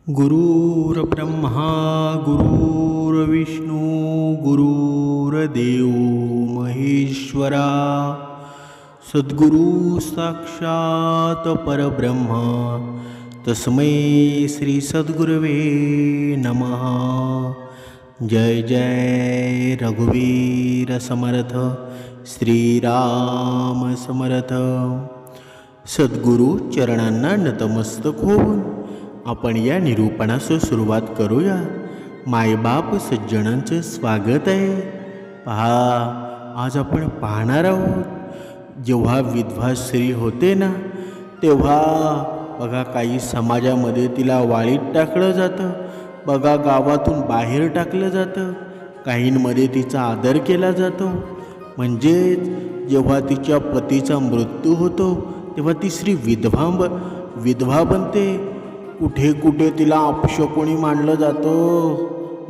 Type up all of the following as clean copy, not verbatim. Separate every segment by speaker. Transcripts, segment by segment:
Speaker 1: गुरुर्ब्रह्मा गुरुर्विष्णू गुरुर्देव महेश्वरा सद्गुरु साक्षात परब्रह्म तस्मै श्री सद्गुरवे नमः। जय जय रघुवीर समर्थ श्रीराम समर्थ। सद्गुरु चरणांना नतमस्तक होऊन आपण या निरूपणास सुरुवात करूया। मायबाप सज्जनांचं स्वागत आहे। पहा, आज आपण पाहणार आहोत, जेव्हा विधवा स्त्री होते ना, तेव्हा बघा काही समाजामध्ये तिला वाळीत टाकलं जातं, बघा गावातून बाहेर टाकलं जातं, काहींमध्ये तिचा आदर केला जातो। म्हणजेच जेव्हा तिच्या पतीचा मृत्यू होतो तेव्हा ती स्त्री विधवा बनते। कुठे कुठे तिला अपशकुनी मानलं जातं।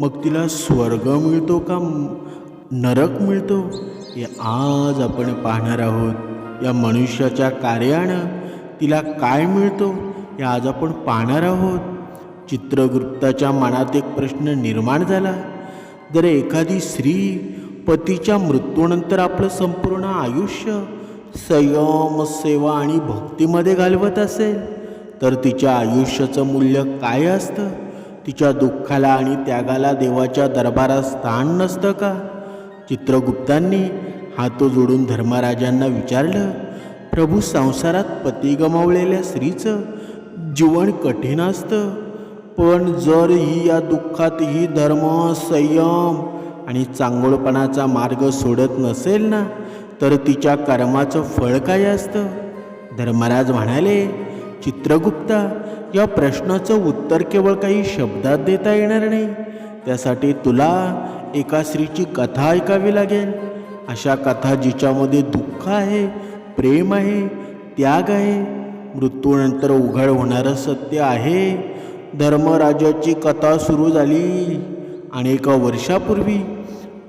Speaker 1: मग तिला स्वर्ग मिळतो का नरक मिळतो हे आज आपण पाहणार आहोत। या मनुष्याच्या कार्यानं तिला काय मिळतो हे आज आपण पाहणार आहोत। चित्रगुप्ताच्या मनात एक प्रश्न निर्माण झाला, जर एखादी स्त्री पतीच्या मृत्यूनंतर आपलं संपूर्ण आयुष्य संयम, सेवा आणि भक्तीमध्ये घालवत असेल तर तिच्या आयुष्याचं मूल्य काय असतं? तिच्या दुःखाला आणि त्यागाला देवाच्या दरबारात स्थान नसतं का? चित्रगुप्तांनी हात जोडून धर्मराजांना विचारलं, प्रभू, संसारात पती गमावलेल्या स्त्रीचं जीवन कठीण असतं, पण जर ही या दुःखात ही धर्म, संयम आणि चांगुलपणाचा मार्ग सोडत नसेल ना, तर तिच्या कर्माचं फळ काय असतं? धर्मराज म्हणाले, चित्रगुप्ता, या प्रश्नाचं उत्तर केवळ काही शब्दात देता येणार नाही। त्यासाठी तुला एका स्त्रीची कथा ऐकावी लागेल। अशा कथा जिच्यामध्ये दुःख आहे, प्रेम आहे, त्याग आहे, मृत्यूनंतर उघड होणारं सत्य आहे। धर्मराजाची कथा सुरू झाली अनेक वर्षापूर्वी।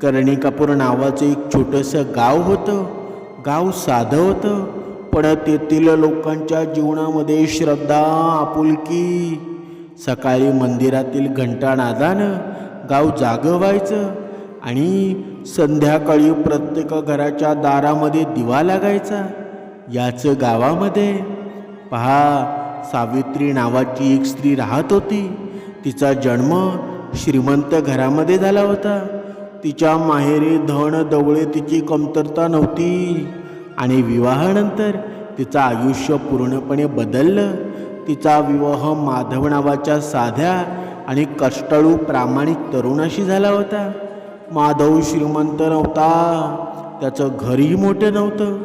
Speaker 1: कर्णिकापूर नावाचं एक छोटंसं गाव होतं। गाव साधं होतं, पण तेथील लोकांच्या जीवनामध्ये श्रद्धा, आपुलकी। सकाळी मंदिरातील घंटानादानं गाव जागं व्हायचं आणि संध्याकाळी प्रत्येक घराच्या दारामध्ये दिवा लागायचा। याच गावामध्ये पहा, सावित्री नावाची एक स्त्री राहत होती। तिचा जन्म श्रीमंत घरामध्ये झाला होता। तिच्या माहेरी धन दौळे तिची कमतरता नव्हती आणि विवाहानंतर तिचं आयुष्य पूर्णपणे बदललं। तिचा विवाह माधव नावाच्या साध्या आणि कष्टाळू प्रामाणिक तरुणाशी झाला होता। माधव श्रीमंत नव्हता, त्याचं घरही मोठं नव्हतं।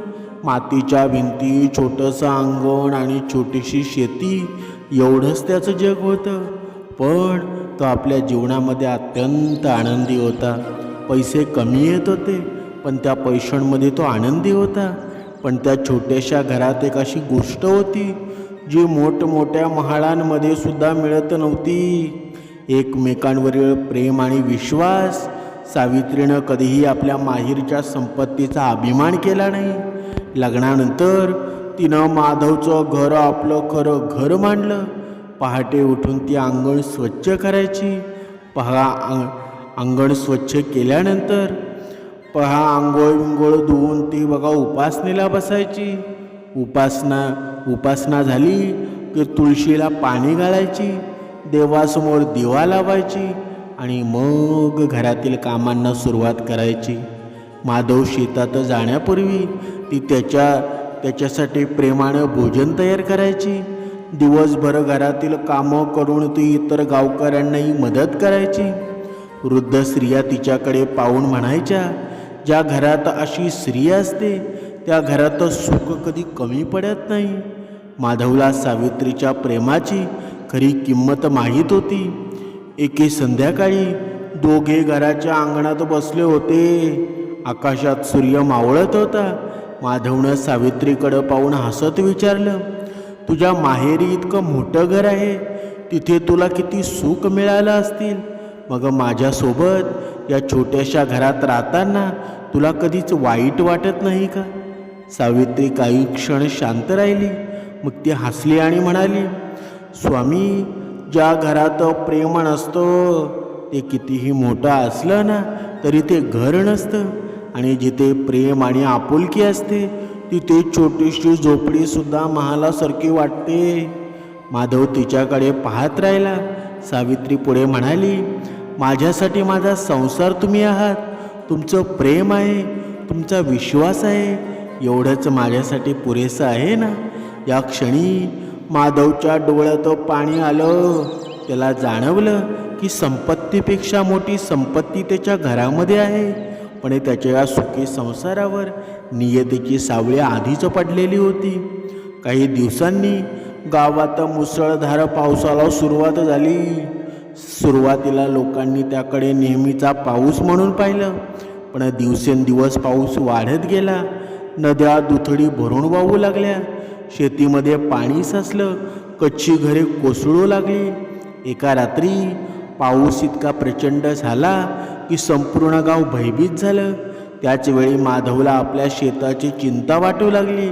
Speaker 1: मातीच्या भिंती, छोटंसं अंगण आणि छोटीशी शेती एवढंच त्याचं जग होतं। पण तो आपल्या जीवनामध्ये अत्यंत आनंदी होता। पैसे कमी येत होते, पण त्या पैशांमध्ये तो आनंदी होता। पण त्या छोट्याशा घरात एक अशी गोष्ट होती जी मोठमोठ्या महालांमध्ये सुद्धा मिळत नव्हती, एकमेकांवरील प्रेम आणि विश्वास। सावित्रीनं कधीही आपल्या माहेरच्या संपत्तीचा अभिमान केला नाही। लग्नानंतर तिनं माधवचं घर आपलं खरं घर मानलं। पहाटे उठून ती अंगण स्वच्छ करायची। अंगण स्वच्छ केल्यानंतर आंघोळ धुवून ती उपासनेला बसायची। उपासना झाली की तुळशीला पाणी घालायची, देवासमोर दिवा लावायची आणि मग घरातील कामांना सुरुवात करायची। माधव शेतात जाण्यापूर्वी ती त्याच्यासाठी प्रेमानं भोजन तयार करायची। दिवसभर घरातील कामं करून ती इतर गावकऱ्यांनाही मदत करायची। वृद्ध स्त्रिया तिच्याकडे पाहून म्हणायच्या, ज्या घरात अशी स्त्री असते त्या घरात सुख कधी कमी पडत नाही। माधवला सावित्रीच्या प्रेमाची खरी किंमत माहीत होती। एके संध्याकाळी दोघे घराच्या अंगणात बसले होते। आकाशात सूर्य मावळत होता। माधवनं सावित्रीकडे पाहून हसत विचारलं, तुझ्या माहेरी इतकं मोठं घर आहे, तिथे तुला किती सुख मिळालं असतील, मग माझ्यासोबत या छोट्याशा घरात राहताना तुला कधीच वाईट वाटत नाही का? सावित्री काही क्षण शांत राहिली, मग ती हसली आणि म्हणाली, स्वामी, ज्या घरात प्रेम नसतं ते कितीही मोठं असलं ना तरी ते घर नसतं, आणि जिथे प्रेम आणि आपुलकी असते तिथे छोटीशी झोपडीसुद्धा महालासारखी वाटते. माधव तिच्याकडे पाहत राहिला. सावित्री पुढे म्हणाली, माझ्यासाठी माझा संसार तुम्ही आहात, तुमचं प्रेम आहे, तुमचा विश्वास आहे, एवढंच माझ्यासाठी पुरेसं आहे ना. या क्षणी माधवच्या डोळ्यात पाणी आलं. त्याला जाणवलं की संपत्तीपेक्षा मोठी संपत्ती त्याच्या घरामध्ये आहे, पण त्याच्या या सुखी संसारावर नियतीची सावली आधीच पडलेली होती. काही दिवसांनी गावात मुसळधार पावसाला सुरुवात झाली. सुरुवातीला लोकांनी त्याकडे नेहमीचा पाऊस म्हणून पाहिलं, पण दिवसेंदिवस पाऊस वाढत गेला. नद्या दुथडी भरून वाहू लागल्या, शेतीमध्ये पाणी साचलं, कच्ची घरे कोसळू लागली. एका रात्री पाऊस इतका प्रचंड झाला की संपूर्ण गाव भयभीत झालं. त्याचवेळी माधवला आपल्या शेताची चिंता वाटू लागली.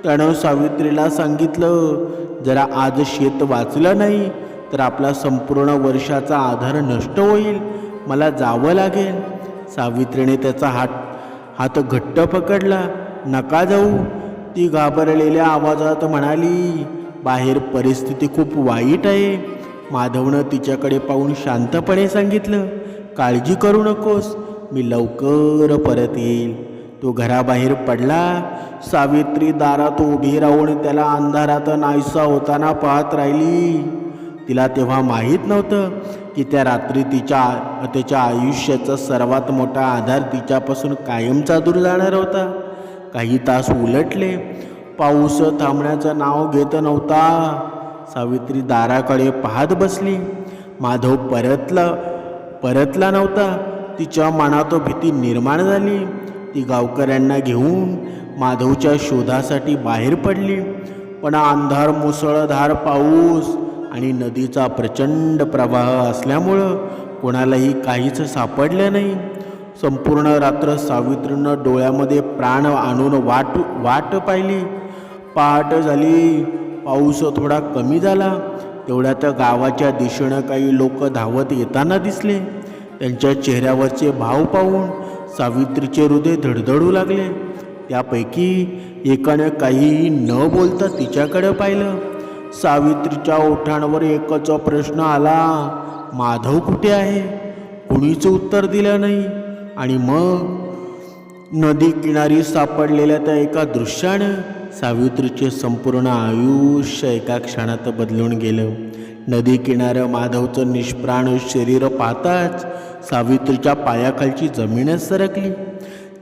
Speaker 1: त्यानं सावित्रीला सांगितलं, जरा आज शेत वाचलं नाही तर आपला संपूर्ण वर्षाचा आधार नष्ट होईल, मला जावं लागेल. सावित्रीने त्याचा हात घट्ट पकडला. नका जाऊ, ती घाबरलेल्या आवाजात म्हणाली. बाहेर परिस्थिती खूप वाईट आहे. माधवनं तिच्याकडे पाहून शांतपणे सांगितलं, काळजी करू नकोस, मी लवकर परत येईल. तो घराबाहेर पडला. सावित्री दारात उभी राहून त्याला अंधारात नाहीसा होताना पाहत राहिली. तिला तेव्हा माहीत नव्हतं की त्या रात्री त्याच्या आयुष्याचा सर्वात मोठा आधार तिच्यापासून कायमचा दूर जाणार होता. काही तास उलटले. पाऊस थांबण्याचं नाव घेत नव्हता. सावित्री दाराकडे पाहत बसली. माधव परतला नव्हता. तिच्या मनात भीती निर्माण झाली. ती गावकऱ्यांना घेऊन माधवच्या शोधासाठी बाहेर पडली. पण अंधार, मुसळधार पाऊस आणि नदीचा प्रचंड प्रवाह असल्यामुळं कोणालाही काहीच सापडलं नाही. संपूर्ण रात्र सावित्रीनं डोळ्यामध्ये प्राण आणून वाट पाहिली. पहाट झाली. पाऊस थोडा कमी झाला. तेवढ्यात गावाच्या दिशेनं काही लोक धावत येताना दिसले. त्यांच्या चेहऱ्यावरचे भाव पाहून सावित्रीचे हृदय धडधडू लागले. त्यापैकी एकाने काहीही न बोलता तिच्याकडे पाहिलं. सावित्रीच्या ओठांवर एकच प्रश्न आला, माधव कुठे आहे? कुणीच उत्तर दिलं नाही. आणि मग नदी किनारी सापडलेल्या त्या एका दृश्यानं सावित्रीचे संपूर्ण आयुष्य एका क्षणात बदलून गेलं. नदी किनारं माधवचं निष्प्राण शरीर पाहताच सावित्रीच्या पायाखालची जमीनच सरकली.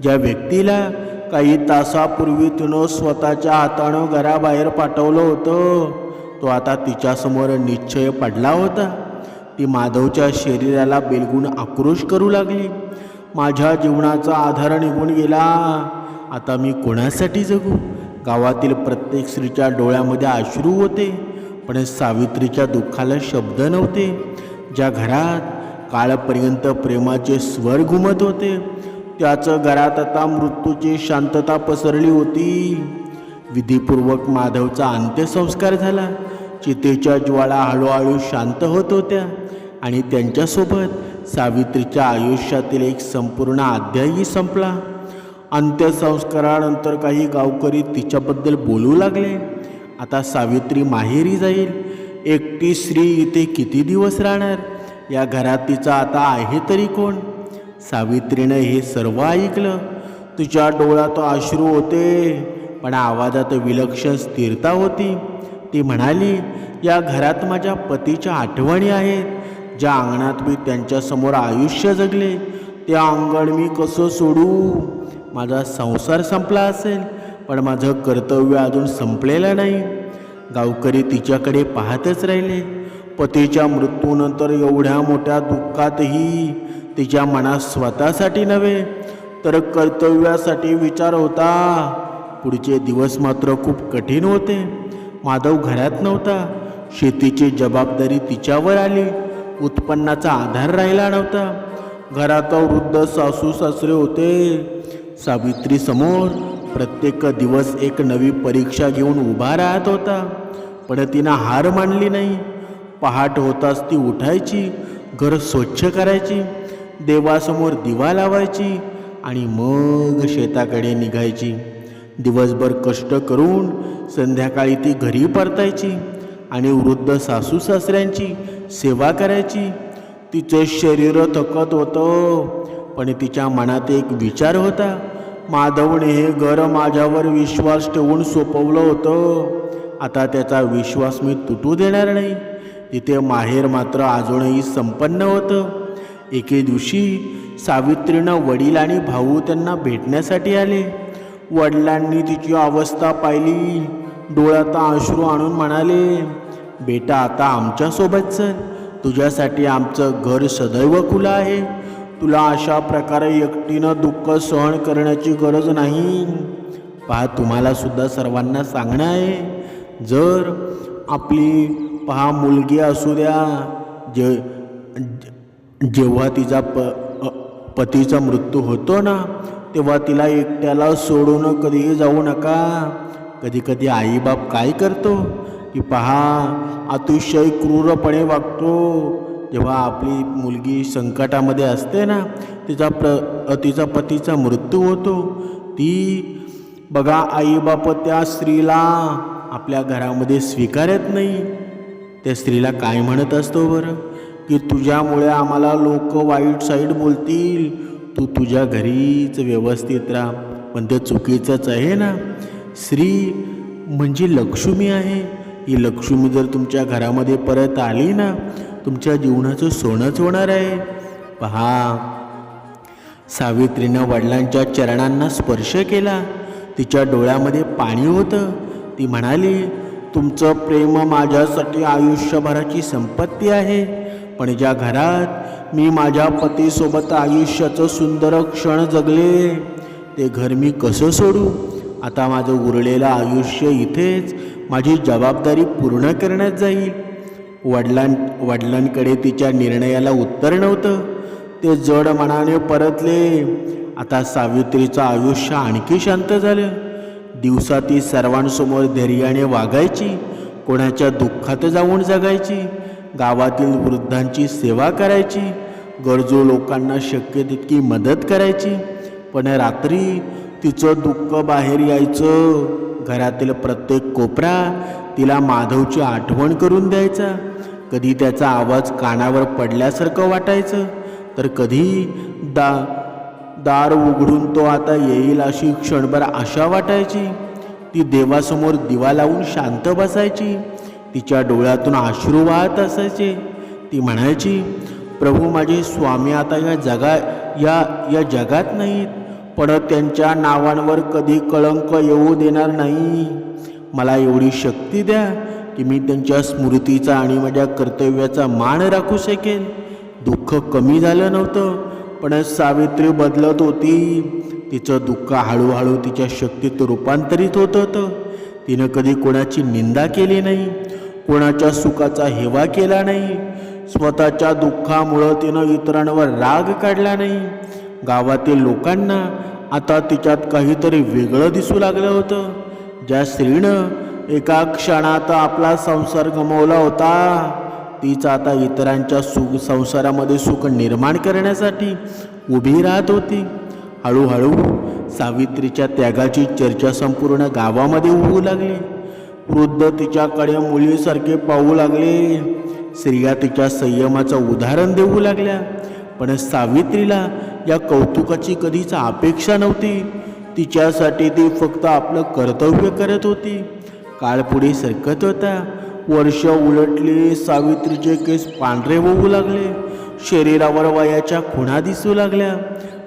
Speaker 1: ज्या व्यक्तीला काही तासापूर्वी तिनं स्वतःच्या हातानं घराबाहेर पाठवलं होतं, तो आता तिच्यासमोर निश्चय पडला होता. ती माधवच्या शरीराला बेलगून आक्रोश करू लागली. माझ्या जीवनाचा आधार निघून गेला, आता मी कोणासाठी जगू? गावातील प्रत्येक स्त्रीच्या डोळ्यामध्ये अश्रू होते, पण सावित्रीच्या दुःखाला शब्द नव्हते. ज्या घरात काळपर्यंत प्रेमाचे स्वर घुमत होते त्याच घरात आता मृत्यूची शांतता पसरली होती. विधीपूर्वक माधवचा अंत्यसंस्कार झाला. चितेच्या ज्वाळा हळूहळू शांत होत होत्या आणि त्यांच्यासोबत सावित्रीच्या आयुष्यातील एक संपूर्ण अध्यायही संपला. अंत्यसंस्कारानंतर काही गावकरी तिच्याबद्दल बोलू लागले. आता सावित्री माहेरी जाईल. एकटी स्त्री इथे किती दिवस राहणार? या घरात तिचा आता आहे तरी कोण? सावित्रीनं हे सर्व ऐकलं. तिच्या डोळ्यात अश्रू होते, पण आवाजात विलक्षण स्थिरता होती. ती म्हणाली, या घरात माझ्या पतीच्या आठवणी आहेत. ज्या अंगणात मी त्यांच्यासमोर आयुष्य जगले, ते अंगण मी कसं सोडू? माझा संसार संपला असेल, पण माझं कर्तव्य अजून संपलेलं नाही. गावकरी तिच्याकडे पाहतच राहिले. पतीच्या मृत्यूनंतर एवढ्या मोठ्या दुःखातही तिच्या मनात स्वतःसाठी नव्हे तर कर्तव्यासाठी विचार होता. पुढचे दिवस मात्र खूप कठीण होते. माधव घरात नव्हता. शेतीची जबाबदारी तिच्यावर आली. उत्पन्नाचा आधार राहिला नव्हता. घरात वृद्ध सासू सासरे होते. सावित्री समोर प्रत्येक दिवस एक नवी परीक्षा घेऊन उभा राहत होता, पण तिनं हार मानली नाही. पहाट होताच ती उठायची, घर स्वच्छ करायची, देवासमोर दिवा लावायची आणि मग शेताकडे निघायची. दिवसभर कष्ट करून संध्याकाळी ती घरी परतायची आणि वृद्ध सासू सासऱ्यांची सेवा करायची. तिचे शरीर थकत होतं, पण तिच्या मनात एक विचार होता. माधवने हे घर माझ्यावर विश्वास ठेवून सोपवलं होतं, आता त्याचा विश्वास मी तुटू देणार नाही. तिथे माहेर मात्र अजूनही संपन्न होतं. एके दिवशी सावित्रीनं वडील आणि भाऊ त्यांना भेटण्यासाठी आले. वडिलांनी तिची अवस्था पाहिली, डोळ्यात अश्रू आणून म्हणाले, बेटा आता आमच्यासोबत चल, तुझ्यासाठी आमचं घर सदैव खुलं आहे. तुला अशा प्रकारे एकटीनं दुःख सहन करण्याची गरज नाही. पहा, तुम्हाला सुद्धा सर्वांना सांगणं आहे, जर आपली मुलगी असू द्या, जेव्हा तिचा पतीचा मृत्यू होतो ना, तेव्हा तिला एकट्याला सोडून कधीही जाऊ नका. कधी कधी आईबाप काय करतो की अतिशय क्रूरपणे वागतो. जेव्हा आपली मुलगी संकटामध्ये असते ना, तिचा पतीचा मृत्यू होतो, ती बघा आईबाप त्या स्त्रीला आपल्या घरामध्ये स्वीकारत नाही. त्या स्त्रीला काय म्हणत असतो बरं, की तुझ्यामुळे आम्हाला लोक वाईट साईड बोलतील, तू तुझ्या घरीच व्यवस्थित राहा. पण ते चुकीचंच आहे ना. स्त्री म्हणजे लक्ष्मी आहे. ही लक्ष्मी जर तुमच्या घरामध्ये परत आली ना, तुमच्या जीवनाचं सोनंच होणार आहे. पहा, सावित्रीनं वडिलांच्या चरणांना स्पर्श केला. तिच्या डोळ्यामध्ये पाणी होतं. ती म्हणाली, तुमचं प्रेम माझ्यासाठी आयुष्यभराची संपत्ती आहे, पण ज्या घरात मी माझ्या पतीसोबत आयुष्याचं सुंदर क्षण जगले, ते घर मी कसं सोडू. आता माझं उरलेलं आयुष्य इथेच माझी जबाबदारी पूर्ण करण्यात जाईल. वडिलांकडे तिच्या निर्णयाला उत्तर नव्हतं. ते जड मनाने परतले. आता सावित्रीचं आयुष्य आणखी शांत झालं. दिवसा ती सर्वांसमोर धैर्याने वागायची, कोणाच्या दुःखात जाऊन जगायची, गावातील वृद्धांची सेवा करायची, गरजू लोकांना शक्य तितकी मदत करायची. पण रात्री तिचं दुःख बाहेर यायचं. घरातील प्रत्येक कोपरा तिला माधवची आठवण करून द्यायचा. कधी त्याचा आवाज कानावर पडल्यासारखं वाटायचं, तर कधी दार उघडून तो आता येईल अशी क्षणभर आशा वाटायची. ती देवासमोर दिवा लावून शांत बसायची. तिच्या डोळ्यातून अश्रू वाहत असायचे. ती म्हणायची, प्रभू माझे स्वामी आता या जगात नाहीत, पण त्यांच्या नावांवर कधी कळंक येऊ देणार नाही. मला एवढी शक्ती द्या की मी त्यांच्या स्मृतीचा आणि माझ्या कर्तव्याचा मान राखू शकेल. दुःख कमी झालं नव्हतं, पण सावित्री बदलत होती. तिचं दुःख हळूहळू तिच्या शक्तीत रूपांतरित होत होतं. तिनं कधी कोणाची निंदा केली नाही, कोणाच्या सुखाचा हेवा केला नाही. स्वतःच्या दुःखामुळं तिनं इतरांवर राग काढला नाही. गावातील लोकांना आता तिच्यात काहीतरी वेगळं दिसू लागलं होतं. ज्या स्त्रीनं एका क्षणात आपला संसार गमावला होता, तीच आता इतरांच्या संसारामध्ये सुख निर्माण करण्यासाठी उभी राहत होती. हळूहळू सावित्रीच्या त्यागाची चर्चा संपूर्ण गावामध्ये होऊ लागली. वृद्ध तिच्याकडे मुलीसारखे पाहू लागले. स्त्रिया तिच्या संयमाचं उदाहरण देऊ लागल्या. पण सावित्रीला या कौतुकाची कधीच अपेक्षा नव्हती. तिच्यासाठी ती फक्त आपलं कर्तव्य करत होती. काळ पुढे सरकत होता. वर्ष उलटली. सावित्रीचे केस पांढरे होऊ लागले. शरीरावर वयाच्या खुणा दिसू लागल्या,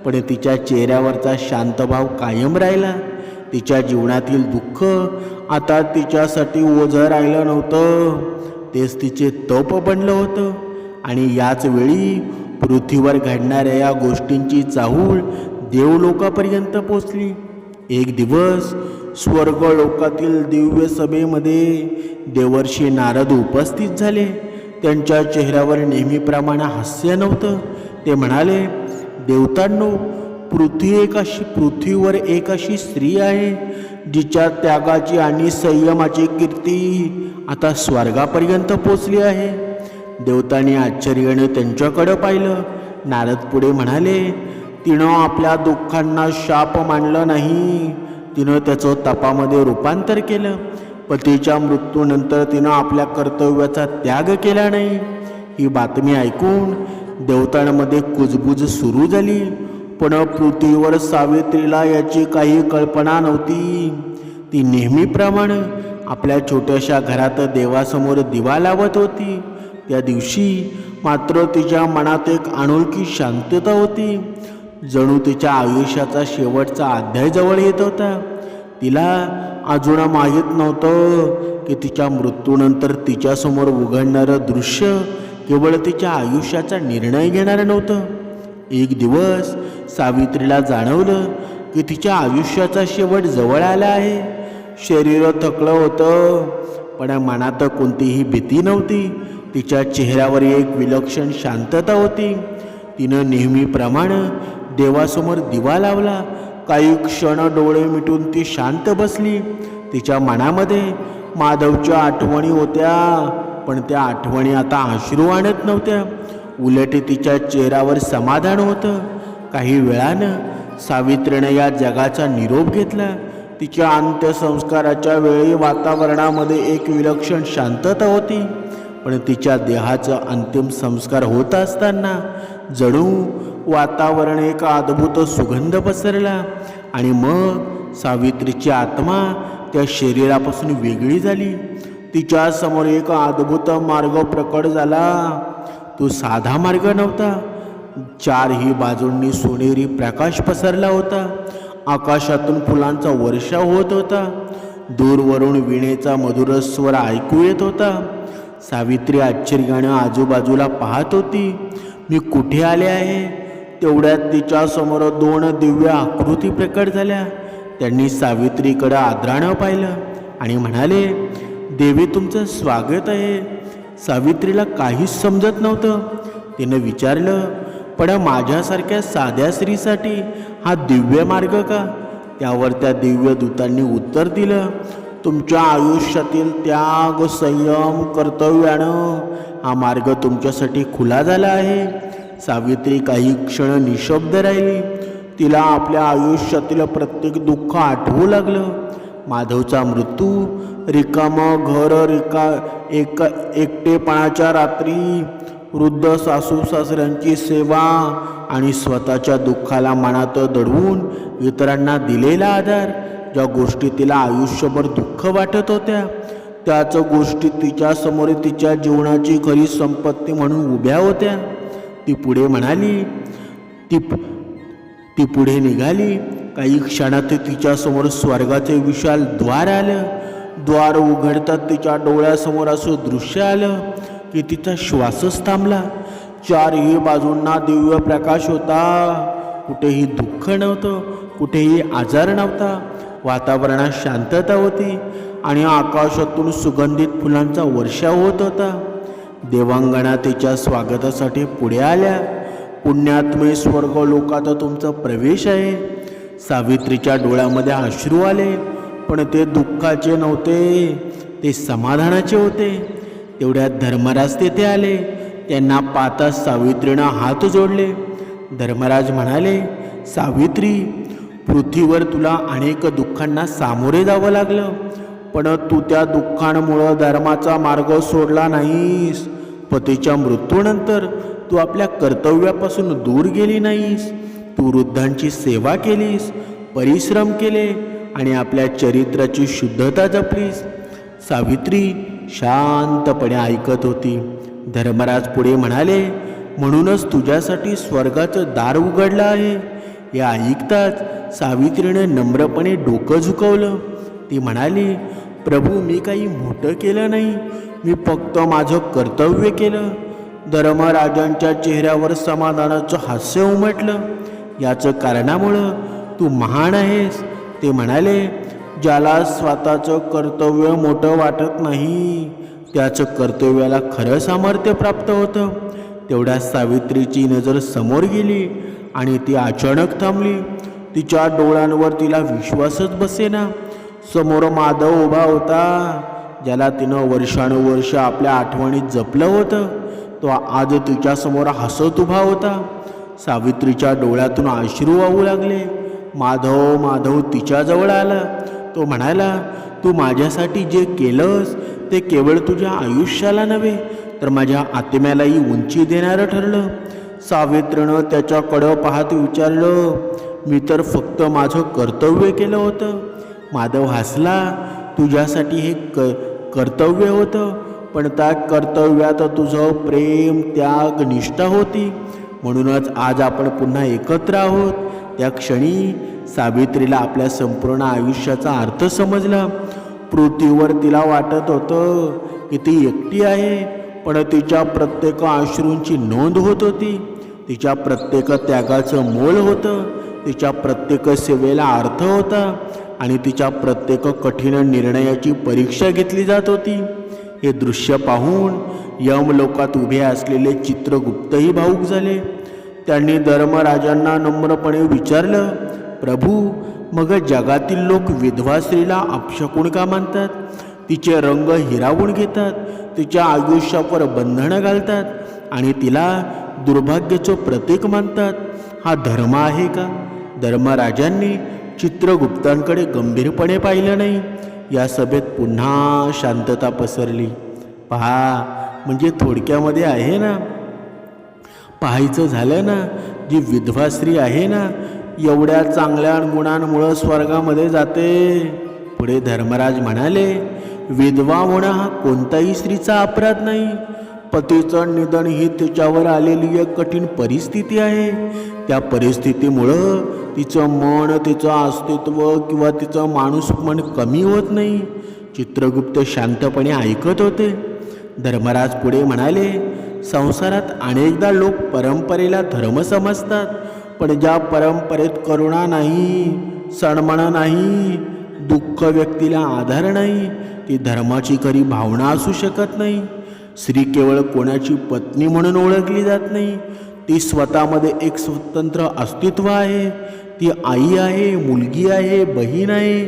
Speaker 1: पण तिच्या चेहऱ्यावरचा शांतभाव कायम राहिला. तिच्या जीवनातील दुःख आता तिच्यासाठी ओझं राहिलं नव्हतं, तेच तिचे तप बनलं होतं. आणि याच वेळी पृथ्वीवर घडणाऱ्या या गोष्टींची चाहूल देवलोकापर्यंत पोचली. एक दिवस स्वर्ग लोकातील दिव्य सभेमध्ये देवर्षी नारद उपस्थित झाले. त्यांच्या चेहऱ्यावर नेहमीप्रमाणे हास्य नव्हतं. ते म्हणाले, देवतांनो, पृथ्वीवर एक अशी स्त्री आहे जिच्या त्यागाची आणि संयमाची कीर्ती आता स्वर्गापर्यंत पोचली आहे. देवतांनी आश्चर्याने त्यांच्याकडे पाहिलं. नारद पुढे म्हणाले, तिनं आपल्या दुःखांना शाप मानलं नाही, तिनं त्याचं तपामध्ये रूपांतर केलं. पतीच्या मृत्यूनंतर तिनं आपल्या कर्तव्याचा त्याग केला नाही. ही बातमी ऐकून देवतांमध्ये कुजबुज सुरू झाली. पण पृथ्वीवर सावित्रीला याची काही कल्पना नव्हती. ती नेहमीप्रमाणे आपल्या छोट्याशा घरात देवासमोर दिवा लावत होती. त्या दिवशी मात्र तिच्या मनात एक अनोळखी शांतता होती. जणू तिच्या आयुष्याचा शेवटचा अध्याय जवळ येत होता. तिला अजून माहीत नव्हतं की तिच्या मृत्यूनंतर तिच्यासमोर उघडणारं दृश्य केवळ तिच्या आयुष्याचा निर्णय घेणार नव्हतं. एक दिवस सावित्रीला जाणवलं की तिच्या आयुष्याचा शेवट जवळ आला आहे. शरीर थकलं होतं, पण मनात कोणतीही भीती नव्हती. तिच्या चेहऱ्यावर एक विलक्षण शांतता होती. तिनं नेहमीप्रमाणे देवासमोर दिवा लावला. काही क्षण डोळे मिटून ती शांत बसली. तिच्या मनामध्ये माधवच्या आठवणी होत्या, पण त्या आठवणी आता अश्रू आणत नव्हत्या. उलट तिच्या चेहऱ्यावर समाधान होतं. काही वेळानं सावित्रीने या जगाचा निरोप घेतला. तिच्या अंत्यसंस्काराच्या वेळी वातावरणामध्ये एक विलक्षण शांतता होती. पण तिच्या देहाचा अंतिम संस्कार होत असताना जणू वातावरण एक अद्भुत सुगंध पसरला. आणि मग सावित्रीची आत्मा त्या शरीरापासून वेगळी झाली. तिच्या समोर एक अद्भुत मार्ग प्रकट झाला. तो साधा मार्ग नव्हता. चारही बाजूंनी सोनेरी प्रकाश पसरला होता. आकाशातून फुलांचा वर्षाव होत होता. दूरवरून वीणेचा मधुर स्वर ऐकू येत होता. सावित्री आश्चर्याने आजूबाजूला पाहत होती. मी कुठे आले आहे? तेवढ्यात तिच्या समोर 2 दिव्य आकृती प्रकट झाल्या. त्यांनी सावित्रीकडे आदरानं पाहिलं आणि म्हणाले, देवी तुमचं स्वागत आहे. सावित्रीला काहीच समजत नव्हतं. तिनं विचारलं, पण माझ्यासारख्या साध्या स्त्रीसाठी हा दिव्य मार्ग का? त्यावर त्या दिव्य दूतांनी उत्तर दिलं, तुमच्या आयुष्यातील त्याग, संयम, कर्तव्यानं हा मार्ग तुमच्यासाठी खुला झाला आहे. सावित्री काही क्षण निशब्द राहिली. तिला आपल्या आयुष्यातील प्रत्येक दुःख आठवू लागलं. माधवचा मृत्यू, रिकामं घर, एकटेपणाच्या रात्री, वृद्ध सासू सासऱ्यांची सेवा आणि स्वतःच्या दुःखाला मनात दडवून इतरांना दिलेला आधार. ज्या गोष्टी तिला आयुष्यभर दुःख वाटत होत्या, त्याच गोष्टी तिच्यासमोर तिच्या जीवनाची खरी संपत्ती म्हणून उभ्या होत्या. ती पुढे म्हणाली, ती पुढे निघाली. काही क्षणात तिच्यासमोर स्वर्गाचे विशाल द्वार आलं. द्वार उघडतात तिच्या डोळ्यासमोर असं दृश्य आलं की तिचा श्वासच थांबला. चारही बाजूंना दिव्य प्रकाश होता. कुठेही दुःख नव्हतं, कुठेही आजार नव्हता. वातावरणात शांतता होती आणि आकाशातून सुगंधित फुलांचा वर्षाव होत होता. देवांगना तिच्या स्वागतासाठी पुढे आल्या. पुण्यात्मे, स्वर्ग लोकात तुमचा प्रवेश आहे. सावित्रीच्या डोळ्यामध्ये अश्रू आले, पण ते दुःखाचे नव्हते, ते समाधानाचे होते. तेवढ्यात धर्मराज तेथे आले. त्यांना पाहता सावित्रीनं हात जोडले. धर्मराज म्हणाले, सावित्री, पृथ्वीवर तुला अनेक दुःखांना सामोरे जावं लागलं, पण तू त्या दुःखांमुळं धर्माचा मार्ग सोडला नाहीस. पतीच्या मृत्यूनंतर तू आपल्या कर्तव्यापासून दूर गेली नाहीस. तू वृद्धांची सेवा केलीस, परिश्रम केले आणि आपल्या चरित्राची शुद्धता जपलीस. सावित्री शांतपणे ऐकत होती. धर्मराज पुढे म्हणाले, म्हणूनच तुझ्यासाठी स्वर्गाचं दार उघडलं आहे. हे ऐकताच सावित्रीने नम्रपणे डोकं झुकवलं. ती म्हणाली, प्रभू, मी काही मोठं केलं नाही, मी फक्त माझं कर्तव्य केलं. धर्मराजांच्या चेहऱ्यावर समाधानाचं हास्य उमटलं. याचं कारणामुळं तू महान आहेस. ते म्हणाले, ज्याला स्वतःचं कर्तव्य मोठं वाटत नाही, त्याचं कर्तव्याला खरं सामर्थ्य प्राप्त होतं. तेवढ्या सावित्रीची नजर समोर गेली आणि ती अचानक थांबली. तिच्या डोळ्यांवर तिला विश्वासच बसेना. समोर माधव उभा होता, ज्याला तिनं वर्षानुवर्ष आपल्या आठवणीत जपलं होतं. तो आज तिच्यासमोर हसत उभा होता. सावित्रीच्या डोळ्यातून अश्रू वाहू लागले. माधव माधव तिच्याजवळ आला. तो म्हणाला, तू माझ्यासाठी जे केलंस ते केवळ तुझ्या आयुष्याला नव्हे तर माझ्या आत्म्यालाही उंची देणारं ठरलं. सावित्रीनं त्याच्याकडं पाहत विचारलं, मी तर फक्त माझं कर्तव्य केलं होतं. माधव हसला, तुझ्यासाठी हे कर्तव्य होतं, पण त्या कर्तव्यात तुझं प्रेम त्याग निष्ठा होती. म्हणूनच आज आपण पुन्हा एकत्र आहोत. त्या क्षणी सावित्रीला आपल्या संपूर्ण आयुष्याचा अर्थ समजला. पृथ्वीवर तिला वाटत होतं की ती एकटी आहे, पण तिच्या प्रत्येक अश्रूंची नोंद होत होती. तिच्या प्रत्येक त्यागाचं मोल होतं. तिच्या प्रत्येक सेवेला अर्थ होता आणि तिच्या प्रत्येक कठीण निर्णयाची परीक्षा घेतली जात होती. हे दृश्य पाहून यमलोकात उभे असलेले चित्रगुप्तही भावूक झाले. त्यांनी धर्मराजांना नम्रपणे विचारलं, प्रभू, मग जगातील लोक विधवा स्त्रीला अपशकुन का मानतात? तिचे रंग हिरावून घेतात, तिच्या आयुष्यावर बंधनं घालतात आणि तिला दुर्भाग्याचं प्रतीक मानतात. हा धर्म आहे का? धर्मराजांनी चित्रगुप्तांकडे गंभीरपणे पाहिलं नाही. या सभेत पुन्हा शांतता पसरली. पहा, म्हणजे थोडक्यामध्ये आहे ना, पाहायचं झालं ना, जी विधवा स्त्री आहे ना, एवढ्या चांगल्या गुणांमुळं स्वर्गामध्ये जाते. पुढे धर्मराज म्हणाले, विधवा होणं हा कोणताही स्त्रीचा अपराध नाही. पतीचं निधन ही तिच्यावर आलेली एक कठीण परिस्थिती आहे. त्या परिस्थितीमुळं तिचं मन, तिचं अस्तित्व किंवा तिचं माणूसपण कमी होत नाही. चित्रगुप्त शांतपणे ऐकत होते. धर्मराज पुढे म्हणाले, संसारात अनेकदा लोक परंपरेला धर्म समजतात, पण ज्या परंपरेत करुणा नाही, सन्मान नाही, दुःख व्यक्तीला आधार नाही, ती धर्माची खरी भावना असू शकत नाही. स्त्री केवळ कोणाची पत्नी म्हणून ओळखली जात नाही. ती स्वतःमध्ये एक स्वतंत्र अस्तित्व आहे. ती आई आहे, मुलगी आहे, बहीण आहे,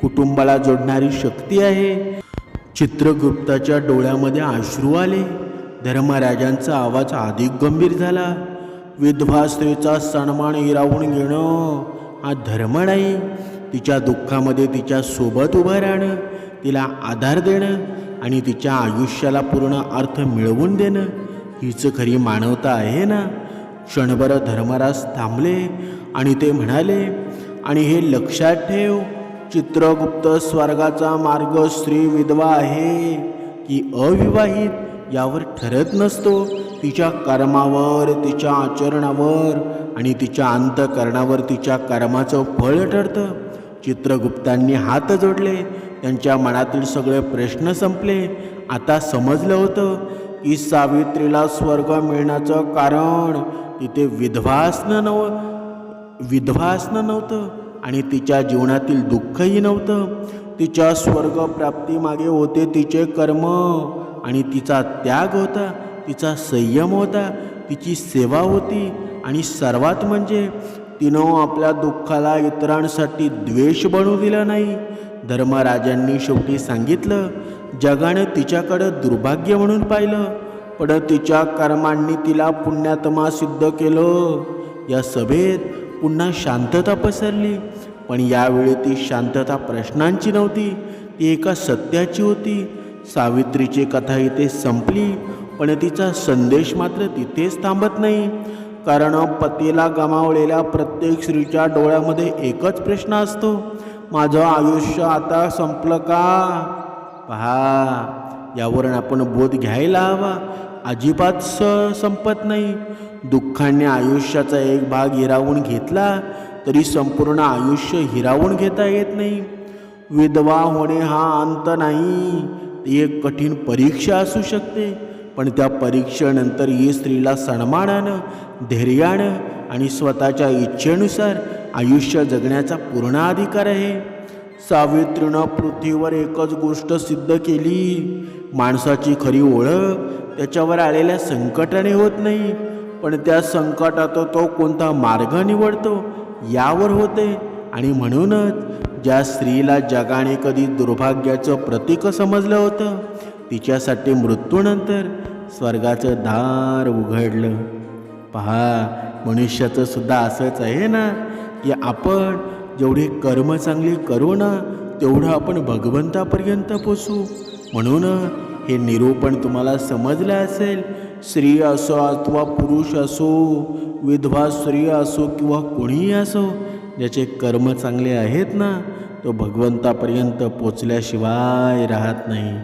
Speaker 1: कुटुंबाला जोडणारी शक्ती आहे. चित्रगुप्ताच्या डोळ्यामध्ये अश्रू आले. धर्मराजांचा आवाज अधिक गंभीर झाला. विधवा स्त्रीचा सन्मान हिरावून घेणं हा धर्म नाही. तिच्या दुःखामध्ये तिच्या सोबत उभं राहणं, तिला आधार देणं आणि तिच्या आयुष्याला पूर्ण अर्थ मिळवून देणं हीच खरी मानवता आहे ना. क्षणभर धर्मराज थांबले आणि ते म्हणाले, आणि हे लक्षात ठेव, चित्रगुप्त, स्वर्गाचा मार्ग स्त्री विधवा आहे की अविवाहित यावर ठरत नसतो. तिच्या कर्मावर, तिच्या आचरणावर आणि तिच्या अंतःकरणावर तिच्या कर्माचं फळ ठरतं. चित्रगुप्तांनी हात जोडले. त्यांच्या मनातील सगळे प्रश्न संपले. आता समजलं होतं की सावित्रीला स्वर्ग मिळण्याचं कारण तिथे विधवा असणं नव्हतं आणि तिच्या जीवनातील दुःखही नव्हतं. तिच्या स्वर्गप्राप्तीमागे होते तिचे कर्म आणि तिचा त्याग होता, तिचा संयम होता, तिची सेवा होती आणि सर्वात म्हणजे तिनं आपल्या दुःखाला इतरांसाठी द्वेष बनवू दिला नाही. धर्मराजांनी शेवटी सांगितलं, जगाने तिच्याकडं दुर्भाग्य म्हणून पाहिलं, पण तिच्या कर्मांनी तिला पुण्यात्मा सिद्ध केलं. या सभेत पुन्हा शांतता पसरली. पण यावेळी ती शांतता प्रश्नांची नव्हती, ती एका सत्याची होती. सावित्रीची कथा इथे संपली, पण तिचा संदेश मात्र तिथेच थांबत नाही. कारण पतीला गमावलेल्या प्रत्येक स्त्रीच्या डोळ्यामध्ये एकच प्रश्न असतो, माझं आयुष्य आता संपलं का? पहा, यावरून आपण बोध घ्यायला हवा. अजिबात संपत नाही. दुःखाने आयुष्याचा एक भाग हिरावून घेतला तरी संपूर्ण आयुष्य हिरावून घेता येत नाही. विधवा होणे हा अंत नाही, ती एक कठीण परीक्षा असू शकते. पण त्या परीक्षेनंतर ही स्त्रीला सन्मानानं, धैर्यानं आणि स्वतःच्या इच्छेनुसार आयुष्य जगण्याचा पूर्ण अधिकार आहे. सावित्रीनं पृथ्वीवर एकच गोष्ट सिद्ध केली, माणसाची खरी ओळख त्याच्यावर आलेल्या संकटाने होत नाही, पण त्या संकटात तो कोणता मार्ग निवडतो यावर होते. आणि म्हणूनच ज्या स्त्रीला जगाने कधी दुर्भाग्याचं प्रतीक समजलं होतं, तिच्यासाठी मृत्यूनंतर स्वर्गाचं दार उघडलं. पहा, मनुष्याचं सुद्धा असंच आहे ना, की आपण जेवढे कर्म चांगले करू ना तेवढं आपण भगवंतापर्यंत पोचू. म्हणून हे निरूपण तुम्हाला समजलं असेल. स्त्री असो अथवा पुरुष असो, विधवा स्त्री असो किंवा कोणीही असो, ज्याचे कर्म चांगले आहेत ना तो भगवंतापर्यंत पोचल्याशिवाय राहत नाही.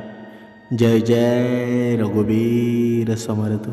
Speaker 1: जय जय रघुवीर समर्थ.